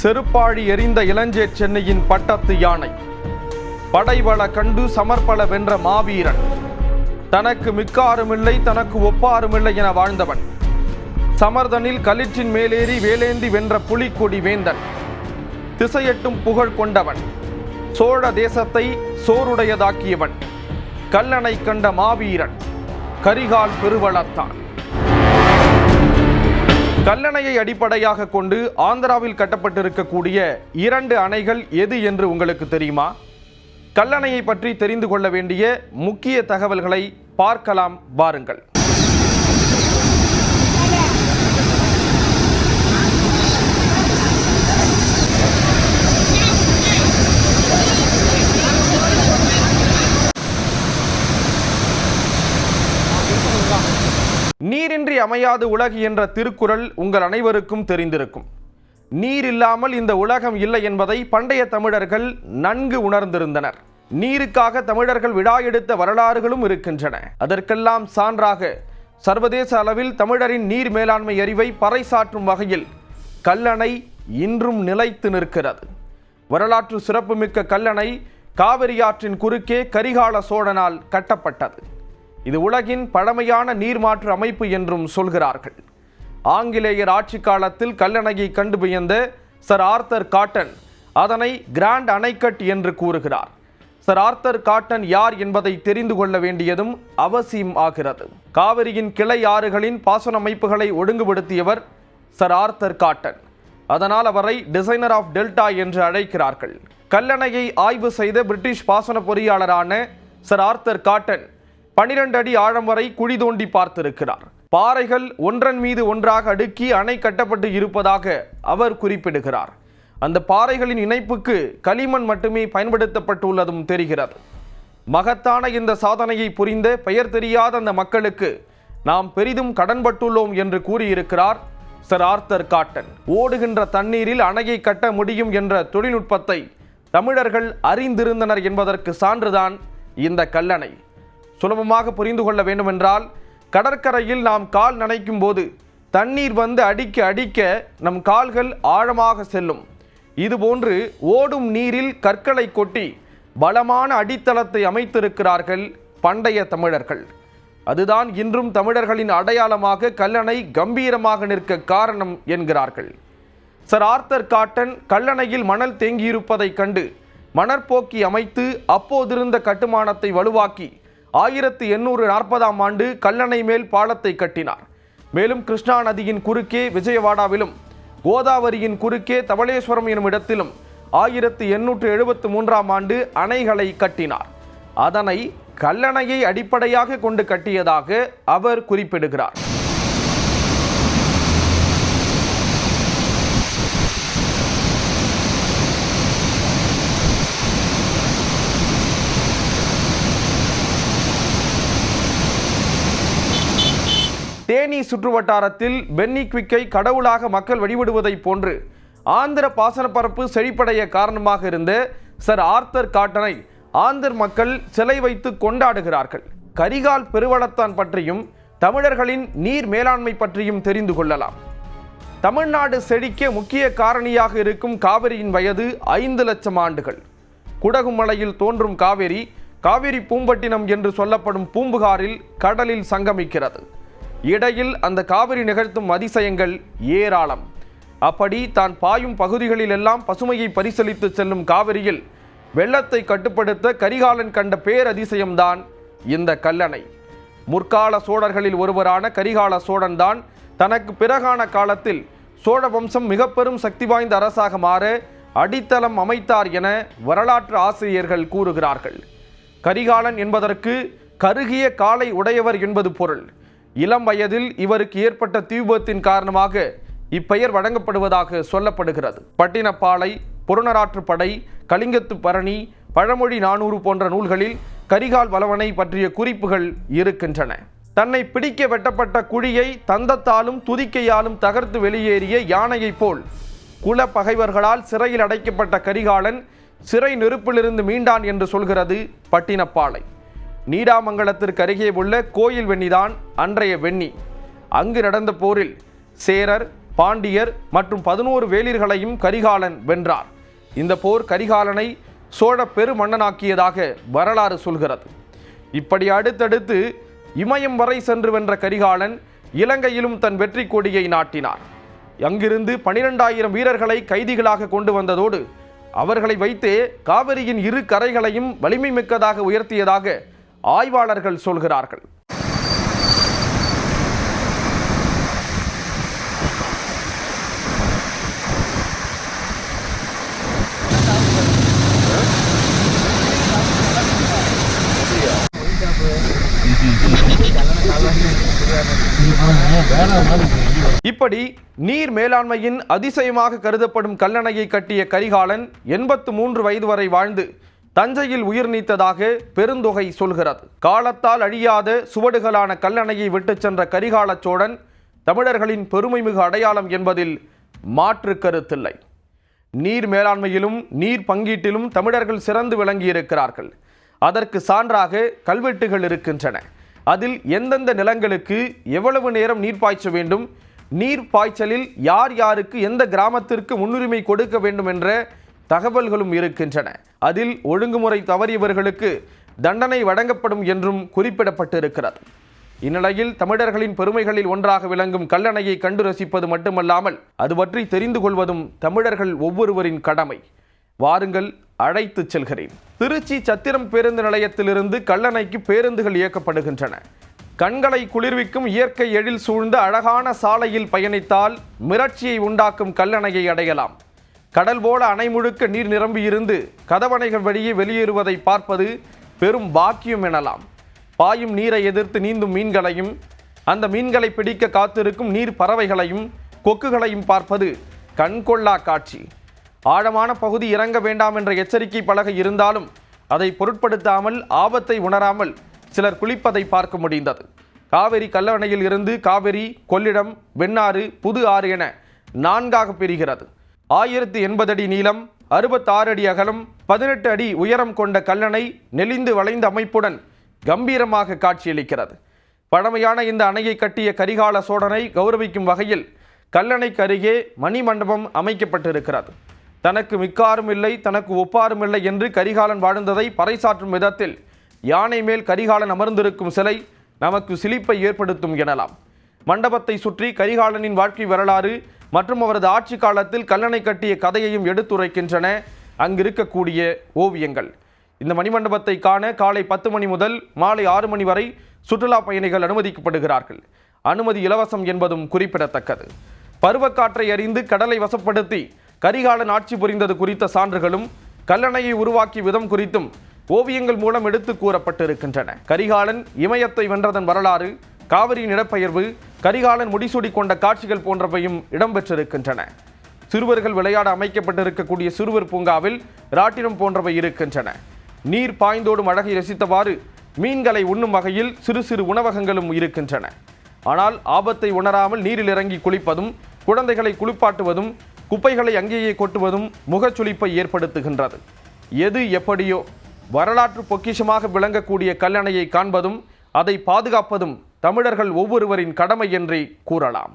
செருப்பாழி எறிந்த இளஞ்சேட் சென்னையின் பட்டத்து யானை, படைவள கண்டு சமர்ப்பல வென்ற மாவீரன், தனக்கு மிக்காருமில்லை தனக்கு ஒப்பாருமில்லை என வாழ்ந்தவன், சமர்தனில் களிற்றின் மேலேறி வேலேந்தி வென்ற புலிக்கொடி வேந்தன், திசையெட்டும் புகழ் கொண்டவன், சோழ தேசத்தை சோறுடையதாக்கியவன், கல்லணை கண்ட மாவீரன், கரிகால் பெருவளத்தான். கல்லணையை அடிப்படையாக கொண்டு ஆந்திராவில் கட்டப்பட்டிருக்கக்கூடிய 2 அணைகள் எது என்று உங்களுக்கு தெரியுமா? கல்லணையை பற்றி தெரிந்து கொள்ள வேண்டிய முக்கிய தகவல்களை பார்க்கலாம் வாருங்கள். நீரின்றி அமையாது உலகு என்ற திருக்குறள் உங்கள் அனைவருக்கும் தெரிந்திருக்கும். நீர் இல்லாமல் இந்த உலகம் இல்லை என்பதை பண்டைய தமிழர்கள் நன்கு உணர்ந்திருந்தனர். நீருக்காக தமிழர்கள் விழா எடுத்த வரலாறுகளும் இருக்கின்றன. அதற்கெல்லாம் சான்றாக சர்வதேச அளவில் தமிழரின் நீர் மேலாண்மை அறிவை பறைசாற்றும் வகையில் கல்லணை இன்றும் நிலைத்து நிற்கிறது. வரலாற்று சிறப்புமிக்க கல்லணை காவிரியாற்றின் குறுக்கே கரிகால சோழனால் கட்டப்பட்டது. இது உலகின் பழமையான நீர்மாற்று அமைப்பு என்றும் சொல்கிறார்கள். ஆங்கிலேயர் ஆட்சி காலத்தில் கல்லணையை கண்டு வியந்த சர் ஆர்தர் காட்டன் அதனை கிராண்ட் அணைக்கட் என்று கூறுகிறார். சர் ஆர்தர் காட்டன் யார் என்பதை தெரிந்து கொள்ள வேண்டியதும் அவசியம் ஆகிறது. காவிரியின் கிளை ஆறுகளின் பாசன அமைப்புகளை ஒழுங்குபடுத்தியவர் சர் ஆர்தர் காட்டன். அதனால் அவரை டிசைனர் ஆஃப் டெல்டா என்று அழைக்கிறார்கள். கல்லணையை ஆய்வு செய்த பிரிட்டிஷ் பாசன பொறியாளரான சர் ஆர்தர் காட்டன் 12 அடி ஆழம் வரை குழி தோண்டி பார்த்திருக்கிறார். பாறைகள் ஒன்றன் மீது ஒன்றாக அடுக்கி அணை கட்டப்பட்டு இருப்பதாக அவர் குறிப்பிடுகிறார். அந்த பாறைகளின் இணைப்புக்கு களிமண் மட்டுமே பயன்படுத்தப்பட்டுள்ளதும் தெரிகிறது. மகத்தான இந்த சாதனையை புரிந்த பெயர் தெரியாத அந்த மக்களுக்கு நாம் பெரிதும் கடன்பட்டுள்ளோம் என்று கூறியிருக்கிறார் சர் ஆர்தர் காட்டன். ஓடுகின்ற தண்ணீரில் அணையை கட்ட முடியும் என்ற தொழில்நுட்பத்தை தமிழர்கள் அறிந்திருந்தனர் என்பதற்கு சான்றுதான் இந்த கல்லணை. சுலபமாக புரிந்து கொள்ள வேண்டுமென்றால், கடற்கரையில் நாம் கால் நனைக்கும் போது தண்ணீர் வந்து அடிக்க அடிக்க நம் கால்கள் ஆழமாக செல்லும். இதுபோன்று ஓடும் நீரில் கற்களை கொட்டி பலமான அடித்தளத்தை அமைத்திருக்கிறார்கள் பண்டைய தமிழர்கள். அதுதான் இன்றும் தமிழர்களின் அடையாளமாக கல்லணை கம்பீரமாக நிற்க காரணம் என்கிறார்கள். சர் ஆர்தர் காட்டன் கல்லணையில் மணல் தேங்கியிருப்பதைக் கண்டு மணற்போக்கி அமைத்து அப்போதிருந்த கட்டுமானத்தை வலுவாக்கி 1840ஆம் ஆண்டு கல்லணை மேல் பாலத்தை கட்டினார். மேலும் கிருஷ்ணா நதியின் குறுக்கே விஜயவாடாவிலும் கோதாவரியின் குறுக்கே தவளேஸ்வரம் எனும் இடத்திலும் 1873ஆம் ஆண்டு அணைகளை கட்டினார். அதனை கல்லணையை அடிப்படையாக கொண்டு கட்டியதாக அவர் குறிப்பிடுகிறார். தேனி சுற்றுவட்டாரத்தில் பென்னி குவிக்கை கடவுளாக மக்கள் வழிபடுவதைப் போன்று ஆந்திர பாசனப்பரப்பு செழிப்படைய காரணமாக இருந்த சர் ஆர்தர் காட்டனை ஆந்திர மக்கள் சிலை வைத்து கொண்டாடுகிறார்கள். கரிகால் பெருவளத்தான் பற்றியும் தமிழர்களின் நீர் மேலாண்மை பற்றியும் தெரிந்து கொள்ளலாம். தமிழ்நாடு செழிக்க முக்கிய காரணியாக இருக்கும் காவிரியின் வயது 5 லட்சம் ஆண்டுகள். குடகுமலையில் தோன்றும் காவிரி, காவிரி பூம்பட்டினம் என்று சொல்லப்படும் பூம்புகாரில் கடலில் சங்கமிக்கிறது. இடையில் அந்த காவிரி நிகழ்த்தும் அதிசயங்கள் ஏராளம். அப்படி தான் பாயும் பகுதிகளில் எல்லாம் பசுமையை பரிசளித்து செல்லும் காவிரியில் வெள்ளத்தை கட்டுப்படுத்த கரிகாலன் கண்ட பேரதிசயம்தான் இந்த கல்லணை. முற்கால சோழர்களில் ஒருவரான கரிகால சோழன் தான் தனக்கு பிறகான காலத்தில் சோழ வம்சம் மிக பெரும் சக்தி வாய்ந்த அரசாக மாற அடித்தளம் அமைத்தார் என வரலாற்று ஆசிரியர்கள் கூறுகிறார்கள். கரிகாலன் என்பதற்கு கருகிய காலை உடையவர் என்பது பொருள். இளம் வயதில் இவருக்கு ஏற்பட்ட தீவிபத்தின் காரணமாக இப்பெயர் வழங்கப்படுவதாக சொல்லப்படுகிறது. பட்டினப்பாலை, புறநராற்றுப்படை, கலிங்கத்து பரணி, பழமொழி 400 போன்ற நூல்களில் கரிகால் வளவனை பற்றிய குறிப்புகள் இருக்கின்றன. தன்னை பிடிக்க வெட்டப்பட்ட குழியை தந்தத்தாலும் துதிக்கையாலும் தகர்த்து வெளியேறிய யானையைப் போல் குல பகைவர்களால் சிறையில் அடைக்கப்பட்ட கரிகாலன் சிறை நெருப்பிலிருந்து மீண்டான் என்று சொல்கிறது பட்டினப்பாலை. நீடாமங்கலத்திற்கு அருகே உள்ள கோயில் வெண்ணிதான் அன்றைய வெண்ணி. அங்கு நடந்த போரில் சேரர், பாண்டியர் மற்றும் 11 வேளிர்களையும் கரிகாலன் வென்றார். இந்த போர் கரிகாலனை சோழ பெருமன்னனாக்கியதாக வரலாறு சொல்கிறது. இப்படி அடுத்தடுத்து இமயம் வரை சென்று வென்ற கரிகாலன் இலங்கையிலும் தன் வெற்றி கொடியை நாட்டினார். அங்கிருந்து 12,000 வீரர்களை கைதிகளாக கொண்டு வந்ததோடு அவர்களை வைத்தே காவிரியின் இரு கரைகளையும் வலிமை மிக்கதாக உயர்த்தியதாக ஆய்வாளர்கள் சொல்கிறார்கள். இப்படி நீர் மேலாண்மையின் அதிசயமாக கருதப்படும் கல்லணையை கட்டிய கரிகாலன் 83 வயது வரை வாழ்ந்து தஞ்சையில் உயிர் நீத்ததாக பெருந்தொகை சொல்கிறது. காலத்தால் அழியாத சுவடுகளான கல்லணையை விட்டு சென்ற கரிகால சோழன் தமிழர்களின் பெருமைமிகு அடையாளம் என்பதில் மாற்று கருத்தில்லை. நீர் மேலாண்மையிலும் நீர் பங்கீட்டிலும் தமிழர்கள் சிறந்து விளங்கியிருக்கிறார்கள். அதற்கு சான்றாக கல்வெட்டுகள் இருக்கின்றன. அதில் எந்தெந்த நிலங்களுக்கு எவ்வளவு நேரம் நீர் பாய்ச்ச வேண்டும், நீர் பாய்ச்சலில் யார் யாருக்கு எந்த கிராமத்திற்கு முன்னுரிமை கொடுக்க வேண்டும் என்ற தகவல்களும் இருக்கின்றன. அதில் ஒழுங்குமுறை தவறியவர்களுக்கு தண்டனை வழங்கப்படும் என்றும் குறிப்பிடப்பட்டிருக்கிறது. இந்நிலையில் தமிழர்களின் பெருமைகளில் ஒன்றாக விளங்கும் கல்லணையை கண்டு ரசிப்பது மட்டுமல்லாமல் அது பற்றி தெரிந்து கொள்வதும் தமிழர்கள் ஒவ்வொருவரின் கடமை. வாருங்கள், அழைத்து செல்கிறேன். திருச்சி சத்திரம் பேருந்து நிலையத்திலிருந்து கல்லணைக்கு பேருந்துகள் இயக்கப்படுகின்றன. கண்களை குளிர்விக்கும் இயற்கை எழில் சூழ்ந்த அழகான சாலையில் பயணித்தால் மிரட்சியை உண்டாக்கும் கல்லணையை அடையலாம். கடல் போல அணை முழுக்க நீர் நிரம்பியிருந்து கதவணைகள் வழியே வெளியேறுவதை பார்ப்பது பெரும் பாக்கியம் எனலாம். பாயும் நீரை எதிர்த்து நீந்தும் மீன்களையும் அந்த மீன்களை பிடிக்க காத்திருக்கும் நீர் பறவைகளையும் கொக்குகளையும் பார்ப்பது கண்கொள்ளா காட்சி. ஆழமான பகுதி இறங்க வேண்டாம் என்ற எச்சரிக்கை பலகை இருந்தாலும் அதை பொருட்படுத்தாமல் ஆபத்தை உணராமல் சிலர் குளிப்பதை பார்க்க முடிந்தது. காவிரி கல்லணையில் இருந்து காவிரி, கொள்ளிடம், வெண்ணாறு, புது ஆறு என 4ஆக பிரிகிறது. 1080 அடி நீளம், 66 அடி அகலம், 18 அடி உயரம் கொண்ட கல்லணை நெளிந்து வளைந்த அமைப்புடன் கம்பீரமாக காட்சியளிக்கிறது. பழமையான இந்த அணையை கட்டிய கரிகால சோழனை கௌரவிக்கும் வகையில் கல்லணைக்கு அருகே மணி மண்டபம் அமைக்கப்பட்டிருக்கிறது. தனக்கு மிக்காரும் இல்லை, தனக்கு ஒப்பாரும் இல்லை என்று கரிகாலன் வாழ்ந்ததை பறைசாற்றும் விதத்தில் யானை மேல் கரிகாலன் அமர்ந்திருக்கும் சிலை நமக்கு சிலிப்பை ஏற்படுத்தும் எனலாம். மண்டபத்தை சுற்றி கரிகாலனின் வாழ்க்கை வரலாறு மற்றும் அவரது ஆட்சி காலத்தில் கல்லணை கட்டிய கதையையும் எடுத்துரைக்கின்றன அங்கிருக்கக்கூடிய ஓவியங்கள். இந்த மணிமண்டபத்தை காண காலை 10 மணி முதல் மாலை 6 மணி வரை சுற்றுலா பயணிகள் அனுமதிக்கப்படுகிறார்கள். அனுமதி இலவசம் என்பதும் குறிப்பிடத்தக்கது. பருவக்காற்றை அறிந்து கடலை வசப்படுத்தி கரிகாலன் ஆட்சி புரிந்தது குறித்த சான்றுகளும் கல்லணையை உருவாக்கிய விதம் குறித்தும் ஓவியங்கள் மூலம் எடுத்து கூறப்பட்டிருக்கின்றன. கரிகாலன் இமயத்தை வென்றதன் வரலாறு, காவிரியின் இடப்பெயர்வு, கரிகாலன் முடிசூடி கொண்ட காட்சிகள் போன்றவையும் இடம்பெற்றிருக்கின்றன. சிறுவர்கள் விளையாட அமைக்கப்பட்டிருக்கக்கூடிய சிறுவர் பூங்காவில் ராட்டினம் போன்றவை இருக்கின்றன. நீர் பாய்ந்தோடும் அழகை ரசித்தவாறு மீன்களை உண்ணும் வகையில் சிறு சிறு உணவகங்களும் இருக்கின்றன. ஆனால் ஆபத்தை உணராமல் நீரில் இறங்கி குளிப்பதும், குழந்தைகளை குளிப்பாட்டுவதும், குப்பைகளை அங்கேயே கொட்டுவதும் முகச்சுளிப்பை ஏற்படுத்துகின்றது. எது எப்படியோ வரலாற்று பொக்கிஷமாக விளங்கக்கூடிய கல்லணையை காண்பதும் அதை பாதுகாப்பதும் தமிழர்கள் ஒவ்வொருவரின் கடமை என்றே கூறலாம்.